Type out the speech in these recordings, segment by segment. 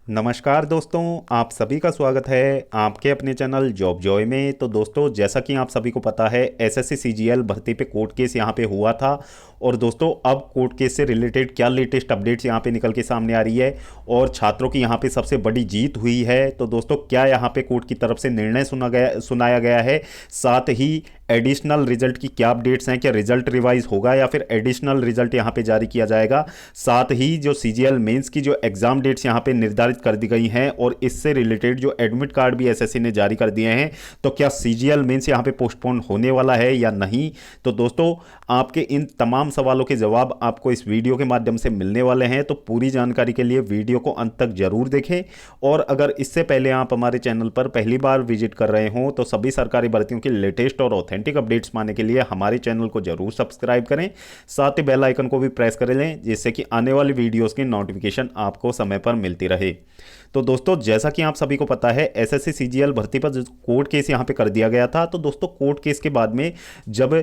नमस्कार दोस्तों, आप सभी का स्वागत है आपके अपने चैनल जॉब जॉय में। तो दोस्तों, जैसा कि आप सभी को पता है, एसएससी सीजीएल भर्ती पे कोर्ट केस यहाँ पे हुआ था। और दोस्तों, अब कोर्ट केस से रिलेटेड क्या लेटेस्ट अपडेट्स यहाँ पे निकल के सामने आ रही है और छात्रों की यहाँ पे सबसे बड़ी जीत हुई है। तो दोस्तों, क्या यहाँ पे कोर्ट की तरफ से निर्णय सुनाया गया है, साथ ही एडिशनल रिजल्ट की क्या अपडेट्स हैं, क्या रिजल्ट रिवाइज होगा या फिर एडिशनल रिजल्ट यहाँ पे जारी किया जाएगा, साथ ही जो सीजीएल मेंस की जो एग्जाम डेट्स यहाँ पे निर्धारित कर दी गई हैं और इससे रिलेटेड जो एडमिट कार्ड भी एसएससी ने जारी कर दिए हैं, तो क्या सीजीएल मेंस यहाँ पे पोस्टपोन होने वाला है या नहीं। तो दोस्तों, आपके इन तमाम सवालों के जवाब आपको इस वीडियो के माध्यम से मिलने वाले हैं। तो पूरी जानकारी के लिए वीडियो को अंत तक जरूर देखें। और अगर इससे पहले आप हमारे चैनल पर पहली बार विजिट कर रहे हो तो सभी सरकारी भर्तियों की लेटेस्ट और ऑथेंटिक अपडेट्स पाने के लिए हमारे चैनल को जरूर सब्सक्राइब करें, साथ ही बेल आइकन को भी प्रेस कर लें, जिससे कि आने वाली वीडियोस की नोटिफिकेशन आपको समय पर मिलती रहे। तो दोस्तों, जैसा कि आप सभी को पता है, एसएससी सीजीएल भर्ती पर जो कोर्ट केस यहाँ पे कर दिया गया था। तो दोस्तों, कोर्ट केस के बाद में जब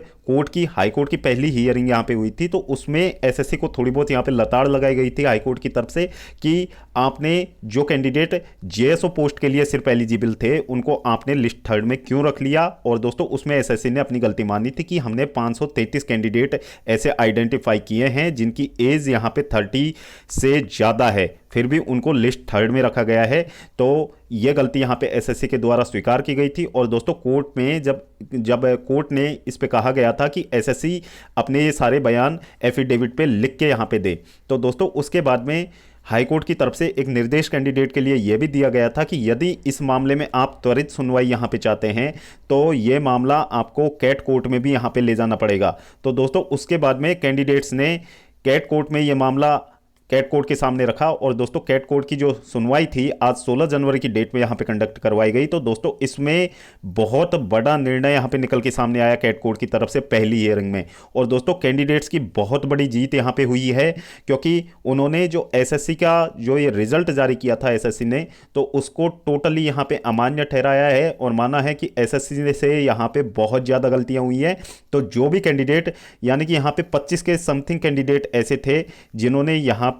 हाई कोर्ट की पहली हियरिंग यहाँ पे हुई थी, तो उसमें एसएससी को थोड़ी बहुत यहाँ पे लताड़ लगाई गई थी हाई कोर्ट की तरफ से कि आपने जो कैंडिडेट जेएसओ पोस्ट के लिए सिर्फ एलिजिबल थे, उनको आपने लिस्ट थर्ड में क्यों रख लिया। और दोस्तों, उसमें एसएससी ने अपनी गलती मानी थी कि हमने 533 कैंडिडेट ऐसे आइडेंटिफाई किए हैं जिनकी एज यहाँ पे 30 से ज़्यादा है, फिर भी उनको लिस्ट थर्ड में रखा गया है। तो यह गलती यहाँ पे एसएससी के द्वारा स्वीकार की गई थी। और दोस्तों, कोर्ट में जब जब कोर्ट ने इस पे कहा गया था कि एसएससी अपने ये सारे बयान एफिडेविट पे लिख के यहाँ पे दे, तो दोस्तों उसके बाद में हाई कोर्ट की तरफ से एक निर्देश कैंडिडेट के लिए यह भी दिया गया था कि यदि इस मामले में आप त्वरित सुनवाई यहां पे चाहते हैं तो यह मामला आपको कैट कोर्ट में भी यहां पे ले जाना पड़ेगा। तो दोस्तों, उसके बाद में कैंडिडेट्स ने कैट कोर्ट में यह मामला कैट कोर्ट के सामने रखा। और दोस्तों, कैट कोर्ट की जो सुनवाई थी आज 16 जनवरी की डेट में यहाँ पे कंडक्ट करवाई गई। तो दोस्तों, इसमें बहुत बड़ा निर्णय यहाँ पे निकल के सामने आया कैट कोर्ट की तरफ से पहली हियरिंग में। और दोस्तों, कैंडिडेट्स की बहुत बड़ी जीत यहाँ पे हुई है, क्योंकि उन्होंने जो एसएससी का जो ये रिजल्ट जारी किया था एसएससी ने, तो उसको टोटली यहाँ पे अमान्य ठहराया है और माना है कि एसएससी से यहाँ पे बहुत ज़्यादा गलतियाँ हुई हैं। तो जो भी कैंडिडेट, यानी कि यहाँ पे 25 के समथिंग कैंडिडेट ऐसे थे जिन्होंने यहाँ पे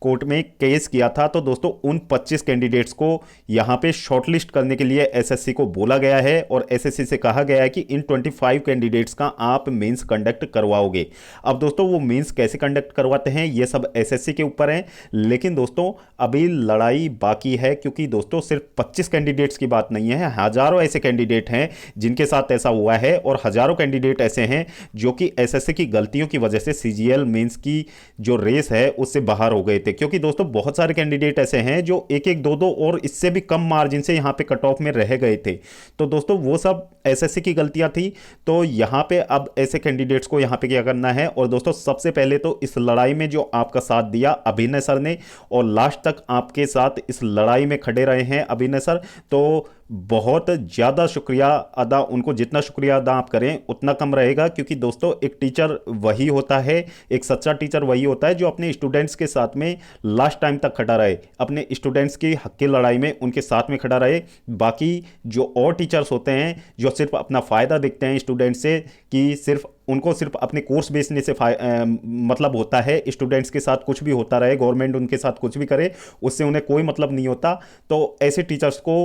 कोर्ट में केस किया था, तो दोस्तों उन 25 कैंडिडेट्स को यहां पे शॉर्टलिस्ट करने के लिए एसएससी को बोला गया है और एसएससी से कहा गया है कि इन 25 कैंडिडेट्स का आप मेंस कंडक्ट करवाओगे। अब दोस्तों, वो मेंस कैसे कंडक्ट करवाते हैं ये सब एसएससी के ऊपर है, लेकिन दोस्तों अभी लड़ाई बाकी है, क्योंकि दोस्तों सिर्फ 25 कैंडिडेट्स की बात नहीं है, हजारों ऐसे कैंडिडेट हैं जिनके साथ ऐसा हुआ है और हजारों कैंडिडेट ऐसे हैं जो कि एसएससी की गलतियों की वजह से सीजीएल मेंस की जो रेस है उससे बाहर हो गए थे। क्योंकि दोस्तों, बहुत सारे कैंडिडेट ऐसे हैं जो एक एक दो दो और इससे भी कम मार्जिन से यहां पे कट ऑफ में रह गए थे। तो दोस्तों, वो सब एसएससी की गलतियां थी। तो यहां पे अब ऐसे कैंडिडेट्स को यहां पे क्या करना है। और दोस्तों, सबसे पहले तो इस लड़ाई में जो आपका साथ दिया अभिनय सर ने और लास्ट तक आपके साथ इस लड़ाई में खड़े रहे हैं अभिनय सर, तो बहुत ज़्यादा शुक्रिया अदा, उनको जितना शुक्रिया अदा आप करें उतना कम रहेगा। क्योंकि दोस्तों, एक टीचर वही होता है, एक सच्चा टीचर वही होता है जो अपने स्टूडेंट्स के साथ में लास्ट टाइम तक खड़ा रहे, अपने स्टूडेंट्स की हक की लड़ाई में उनके साथ में खड़ा रहे। बाकी जो और टीचर्स होते हैं जो सिर्फ अपना फ़ायदा देखते हैं स्टूडेंट्स से, कि सिर्फ उनको सिर्फ अपने कोर्स बेचने से मतलब होता है, स्टूडेंट्स के साथ कुछ भी होता रहे, गवर्नमेंट उनके साथ कुछ भी करे, उससे उन्हें कोई मतलब नहीं होता। तो ऐसे टीचर्स को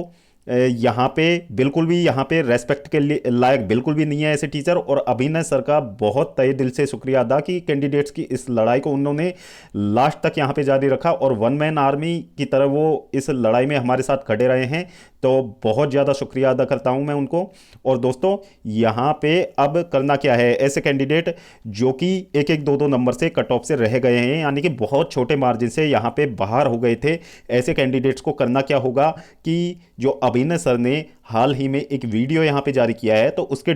यहाँ पे बिल्कुल भी यहाँ पे रेस्पेक्ट के लिए लायक बिल्कुल भी नहीं है ऐसे टीचर। और अभिनय सर का बहुत तहे दिल से शुक्रिया अदा कि कैंडिडेट्स की इस लड़ाई को उन्होंने लास्ट तक यहाँ पे जारी रखा और वन मैन आर्मी की तरह वो इस लड़ाई में हमारे साथ खड़े रहे हैं। तो बहुत ज़्यादा शुक्रिया अदा करता हूँ मैं उनको। और दोस्तों, यहाँ पे अब करना क्या है, ऐसे कैंडिडेट जो कि एक एक दो दो नंबर से कट ऑफ से रह गए हैं, यानी कि बहुत छोटे मार्जिन से यहाँ पे बाहर हो गए थे, ऐसे कैंडिडेट्स को करना क्या होगा कि जो अभिनय सर ने हाल ही में एक वीडियो यहाँ पे जारी किया है, तो उसके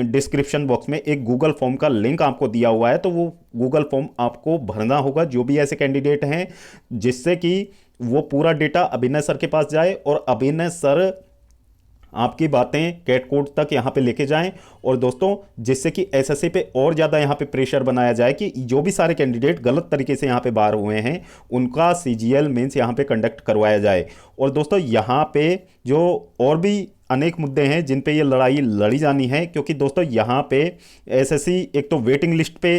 डिस्क्रिप्शन बॉक्स में एक गूगल फॉर्म का लिंक आपको दिया हुआ है। तो वो गूगल फॉर्म आपको भरना होगा, जो भी ऐसे कैंडिडेट हैं, जिससे कि वो पूरा डेटा अभिनय सर के पास जाए और अभिनय सर आपकी बातें कैट कोर्ट तक यहाँ पे लेके जाएं। और दोस्तों, जिससे कि एसएससी पे और ज़्यादा यहाँ पे प्रेशर बनाया जाए कि जो भी सारे कैंडिडेट गलत तरीके से यहाँ पे बाहर हुए हैं उनका सीजीएल मेंस यहाँ पे कंडक्ट करवाया जाए। और दोस्तों, यहाँ पे जो और भी अनेक मुद्दे हैं जिन पे ये लड़ाई लड़ी जानी है, क्योंकि दोस्तों यहाँ पे एसएससी एक तो वेटिंग लिस्ट पे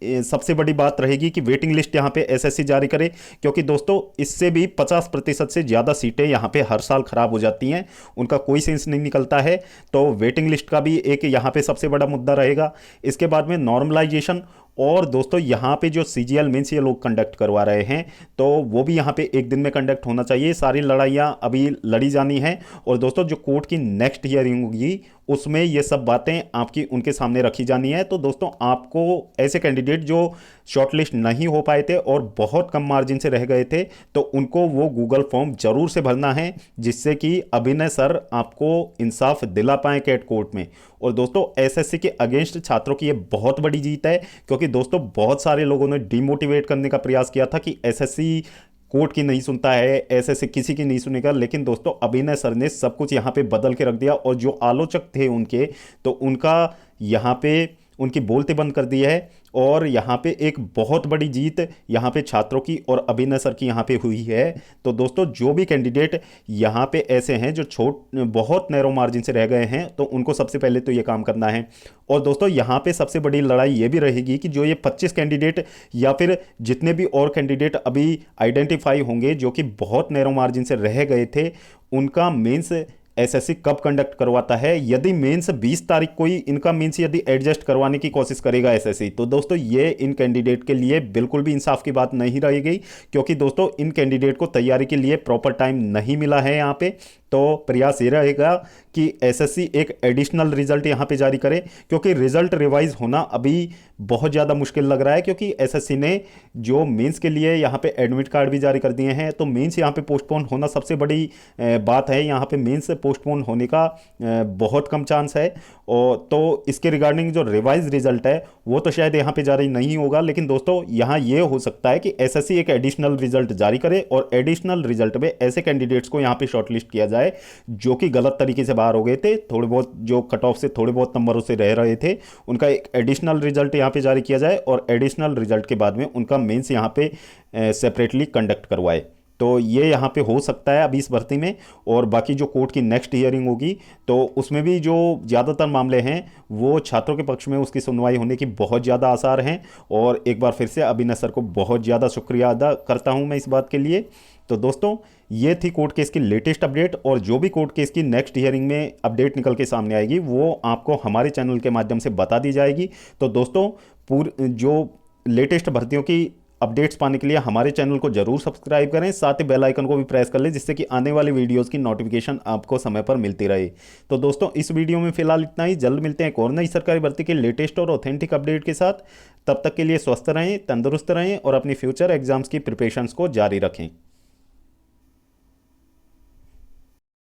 सबसे बड़ी बात रहेगी कि वेटिंग लिस्ट यहाँ पे एसएससी जारी करे, क्योंकि दोस्तों इससे भी 50% से ज़्यादा सीटें यहाँ पे हर साल खराब हो जाती हैं, उनका कोई सेंस नहीं निकलता है। तो वेटिंग लिस्ट का भी एक यहाँ पे सबसे बड़ा मुद्दा रहेगा। इसके बाद में नॉर्मलाइजेशन, और दोस्तों यहाँ पे जो सीजीएल मेंस ये लोग कंडक्ट करवा रहे हैं तो वो भी यहाँ पे एक दिन में कंडक्ट होना चाहिए। सारी लड़ाइयाँ अभी लड़ी जानी है, और दोस्तों जो कोर्ट की नेक्स्ट हियरिंग होगी उसमें ये सब बातें आपकी उनके सामने रखी जानी है। तो दोस्तों आपको ऐसे कैंडिडेट जो शॉर्टलिस्ट नहीं हो पाए थे और बहुत कम मार्जिन से रह गए थे, तो उनको वो गूगल फॉर्म जरूर से भरना है, जिससे कि अभिनय सर आपको इंसाफ दिला पाए कैट कोर्ट में। और दोस्तों एसएससी के अगेंस्ट छात्रों की ये बहुत बड़ी जीत है, क्योंकि दोस्तों बहुत सारे लोगों ने डिमोटिवेट करने का प्रयास किया था कि एसएससी कोर्ट की नहीं सुनता है, एसएससी किसी की नहीं सुनेगा। लेकिन दोस्तों अभिनय सर ने सब कुछ यहाँ पे बदल के रख दिया, और जो आलोचक थे उनके, तो उनका यहाँ पे उनकी बोलते बंद कर दी है। और यहाँ पे एक बहुत बड़ी जीत यहाँ पे छात्रों की और अभिनय सर की यहाँ पे हुई है। तो दोस्तों जो भी कैंडिडेट यहाँ पे ऐसे हैं जो बहुत नैरो मार्जिन से रह गए हैं, तो उनको सबसे पहले तो ये काम करना है। और दोस्तों यहाँ पे सबसे बड़ी लड़ाई ये भी रहेगी कि जो ये 25 कैंडिडेट या फिर जितने भी और कैंडिडेट अभी आइडेंटिफाई होंगे जो कि बहुत नैरो मार्जिन से रह गए थे, उनका मेंस एसएससी कब कंडक्ट करवाता है। यदि मेंस 20 तारीख को ही इनका मेंस यदि एडजस्ट करवाने की कोशिश करेगा एसएससी, तो दोस्तों ये इन कैंडिडेट के लिए बिल्कुल भी इंसाफ की बात नहीं रहेगी, क्योंकि दोस्तों इन कैंडिडेट को तैयारी के लिए प्रॉपर टाइम नहीं मिला है यहाँ पे। तो प्रयास ये रहेगा कि एसएससी एक एडिशनल रिजल्ट यहाँ पे जारी करे, क्योंकि रिजल्ट रिवाइज होना अभी बहुत ज़्यादा मुश्किल लग रहा है, क्योंकि एसएससी ने जो मेंस के लिए यहाँ पे एडमिट कार्ड भी जारी कर दिए हैं। तो मेंस यहाँ पे पोस्टपोन होना सबसे बड़ी बात है। यहाँ पे मेंस पोस्टपोन होने का बहुत कम चांस है। और तो इसके रिगार्डिंग जो रिवाइज रिजल्ट है वो तो शायद यहाँ पे जारी नहीं होगा, लेकिन दोस्तों यहाँ ये हो सकता है कि एसएससी एक एडिशनल रिजल्ट जारी करे, और एडिशनल रिजल्ट में ऐसे कैंडिडेट्स को यहाँ पे शॉर्टलिस्ट किया जाए जो कि गलत तरीके से बाहर हो गए थे, थोड़े बहुत जो कट ऑफ से थोड़े बहुत नंबरों से रह रहे थे, उनका एक एडिशनल रिजल्ट यहाँ पे जारी किया जाए, और एडिशनल रिजल्ट के बाद में उनका मेंस यहाँ पे सेपरेटली कंडक्ट करवाए। तो ये यहाँ पे हो सकता है अभी इस भर्ती में। और बाकी जो कोर्ट की नेक्स्ट हियरिंग होगी तो उसमें भी जो ज़्यादातर मामले हैं वो छात्रों के पक्ष में उसकी सुनवाई होने की बहुत ज़्यादा आसार हैं। और एक बार फिर से अभिनय सर को बहुत ज़्यादा शुक्रिया अदा करता हूँ मैं इस बात के लिए। तो दोस्तों ये थी कोर्ट केस की लेटेस्ट अपडेट, और जो भी कोर्ट केस की नेक्स्ट हियरिंग में अपडेट निकल के सामने आएगी वो आपको हमारे चैनल के माध्यम से बता दी जाएगी। तो दोस्तों जो लेटेस्ट भर्तियों की अपडेट्स पाने के लिए हमारे चैनल को जरूर सब्सक्राइब करें, साथ ही बेल आइकन को भी प्रेस कर लें, जिससे कि आने वाली वीडियोस की नोटिफिकेशन आपको समय पर मिलती रहे। तो दोस्तों इस वीडियो में फिलहाल इतना ही। जल्द मिलते हैं एक और नई सरकारी भर्ती के लेटेस्ट और ऑथेंटिक अपडेट के साथ। तब तक के लिए स्वस्थ रहें, तंदुरुस्त रहें और अपनी फ्यूचर एग्जाम्स की प्रिपरेशंस को जारी रखें।